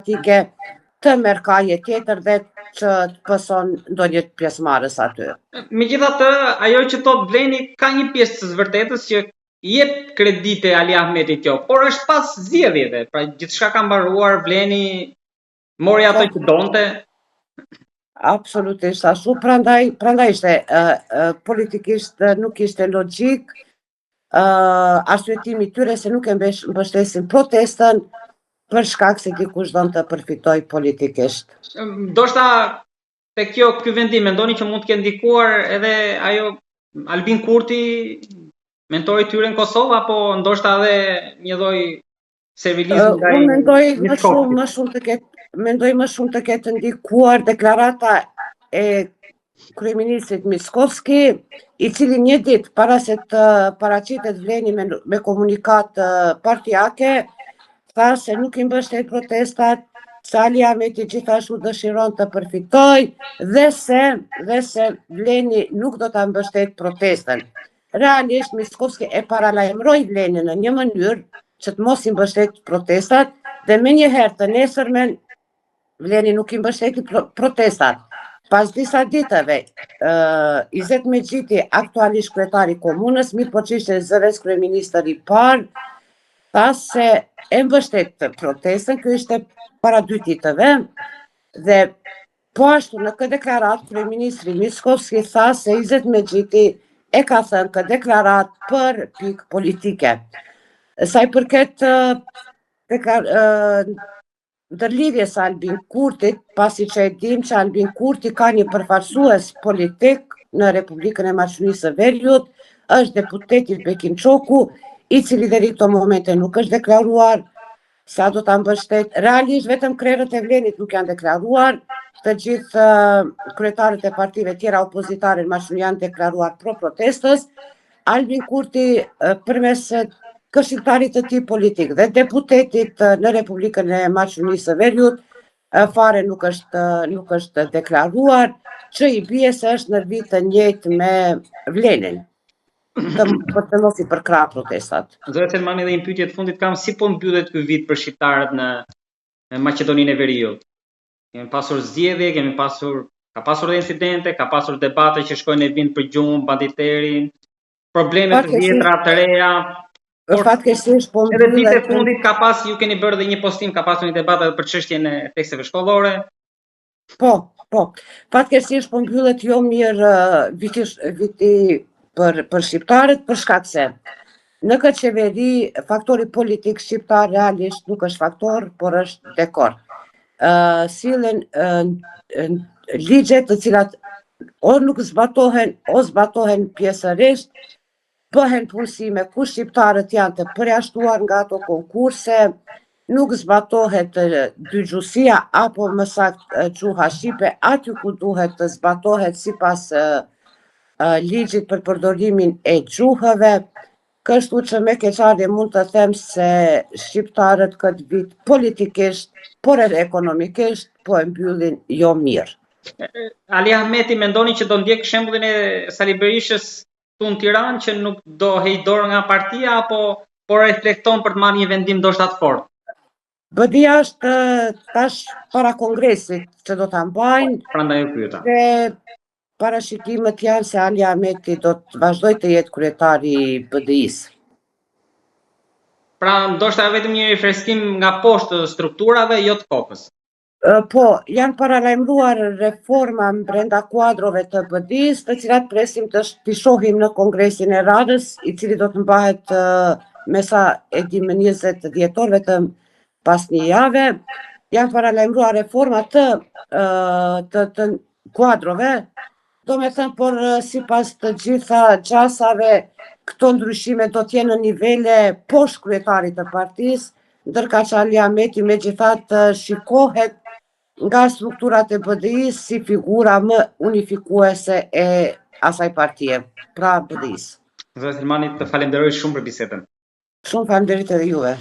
demokratike të merr kaje tjetër dhe që të pëson ndonjë pjesëmarrës aty. Megjithatë, ajo që thot Vleni ka një pjesë të vërtetës që jep kredite Ali Ahmetit kjo, por është pas zgjedhjeve, pra gjithçka ka mbaruar, Vleni mori ato që donte. Absolutisht ashtu, prandaj ishte politikisht nuk ishte logjik arsyetimi i tyre se nuk e mbështesin protestën për shkak se dikush donte të përfitoj politikisht. Ndoshta ky vendim mendoni që mund të ketë ndikuar edhe ajo Albin Kurti, mentori i tyre në Kosovë, apo ndoshta edhe një lloj servilizmi ndaj. Unë mendoj më shumë të ketë ndikuar deklarata e kryeministrit Mickovski, i cili një ditë para se të paraqitet Vleni me komunikat partijake, tha se nuk i mbështet protestat, se Ali Ahmeti gjithashtu dëshiron të përfitoj dhe se Vleni nuk do ta mbështet protestën. Realisht Mickovski e paralajmëroi Vlenin në një mënyrë që të mos i mbështet protestat dhe menjëherë të nesërmen Vleni nuk i mbështeti protestat. Pas disa ditëve, Izet Mexhiti, aktualisht kryetari i komunës, mirë po që ishte zëvendës kryeministër i parë, tha se e mbështet protestën, kjo ishte para 2 ditëve, dhe po ashtu në këtë deklarat kryeministri Mickovski tha se Izet Mexhiti e ka thënë këtë deklarat për pikë politike. Sa i përket ndërlidhjes së Albin Kurtit, pasi që e dim që Albin Kurti ka një përfaqësues politik në Republikën e Maqedonisë së Veriut, është deputeti Bekim Çoku, i cili deri këto momente nuk është deklaruar sa do ta mbështet. Realisht vetëm krerët e Vlenit nuk janë deklaruar, të gjithë kryetarët e partive tjera opozitare në Maqedoni janë deklaruar pro protestës. Albin Kurti përmes këshilltarit të tij politik dhe deputetit në Republikën e Maqedonisë së Veriut fare nuk është deklaruar, që i bie se është në vit të njëjtë me Vlenin, për të mos i përkrah protestat. Zoti Selmani, dhe një pyetje të fundit kam, si po mbyllet ky vit për shqiptarët në Maqedoninë e Veriut? Kemi pasur zgjedhje, ka pasur dhe incidente, ka pasur debate që shkojnë e vinë për gjumë, banditerin, probleme të vjetra, të reja. Fatkeqësisht po mbyllet. Edhe ditët e fundit ka pas, ju keni bërë dhe një postim, ka pasur një debat edhe për çështjen e teksteve shkollore. Po. Fatkeqësisht po mbyllet jo mirë viti për shqiptarët, për shkak se në këtë qeveri faktori politik shqiptar realisht nuk është faktor, por është dekor. Sillen ligje të cilat o nuk zbatohen o zbatohen pjesërisht, bëhen punësime ku shqiptarët janë të përjashtuar nga ato konkurse, nuk zbatohet dygjuesia apo më saktë gjuha shqipe aty ku duhet të zbatohet sipas ligjit për përdorimin e gjuhëve, kështu që me keqardhje mund të them se shqiptarët këtë vit politikisht, por edhe ekonomikisht, po e mbyllin jo mirë. Ali Ahmeti mendoni që do ndjek shembullin e Sali Berishës këtu në Tiranë, që nuk do heq dorë nga partia, apo po reflekton për të marrë një vendim ndoshta të fortë? BDI është tash para kongresit që do ta mbajnë. Prandaj u pyeta. Dhe parashikimet janë se Ali Ahmeti do të vazhdojë të jetë kryetari i BDI-s. Pra ndoshta vetëm një rifreskim nga poshtë strukturave, jo të kokës. Po, janë paralajmëruar reforma brenda kuadrove të BDI-s, të cilat presim të shohim në kongresin e radhës, i cili do të mbahet me sa e dim në 20 dhjetor, vetëm pas një jave. Janë paralajmëruar reforma të kuadrove, do me thënë, por sipas të gjitha gjasave, këto ndryshime do t'jenë në nivele poshtë kryetarit të partisë, ndërka që Ali Ahmeti megjithatë shikohet nga strukturat e BDI-s si figura më unifikuese e asaj partie, pra BDI-s. Zoti Selmani, të falenderoj shumë për bisedën. Shumë faleminderit edhe juve.